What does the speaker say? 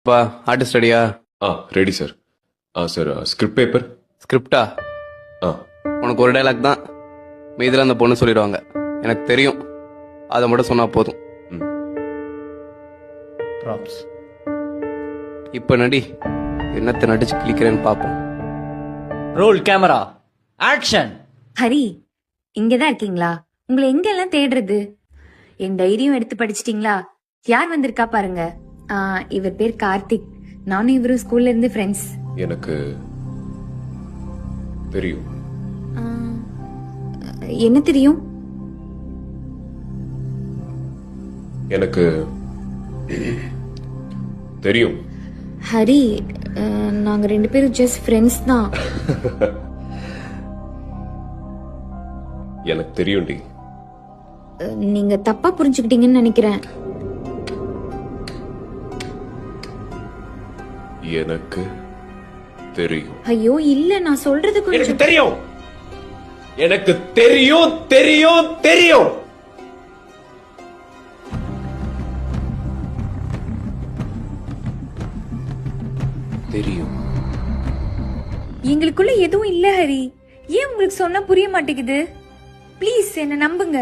பா ஆர்டிஸ்ட் ரெடியா? Ready sir. Sir script paper. ஸ்கிரிப்டா? உனக்கு ஒரு டைலாக் தான், மீதில் அந்த பொண்ணு சொல்லிடுவாங்க. எனக்கு தெரியும், அதை மட்டும் சொன்னா போதும். இப்ப நடி, என்னத்தை நடிச்சு கிளிக்கிறேன்னு பாப்போம். Role camera action. ஹரி, இங்கதான் இருக்கீங்களா? உங்களை எங்கெல்லாம் தேடுறது? என் டைரியும் எடுத்து படிச்சிட்டீங்களா? யார் வந்திருக்கா பாருங்க. இவர் பேர் கார்த்திக். நானும் இவரும் ஸ்கூல்ல இருந்து ஃப்ரெண்ட்ஸ். எனக்கு தெரியும். என்ன தெரியும்? எனக்கு தெரியும். ஹரி, நாங்க 2 பேரும் ஜஸ்ட் ஃப்ரெண்ட்ஸ் தான். எனக்கு தெரியும்டி. நீங்க தப்பா புரிஞ்சுக்கிட்டீங்கன்னு நினைக்கிறேன். எனக்கு தெரியும். ஐயோ இல்ல, நான் சொல்றது எனக்கு கொஞ்சம் தெரியும். எனக்கு தெரியும் தெரியும் தெரியும். தெரியும். எங்களுக்குள்ள எதுவும் இல்ல ஹரி. ஏன் உங்களுக்கு சொன்னா புரிய மாட்டேங்குது? ப்ளீஸ் என்ன நம்புங்க.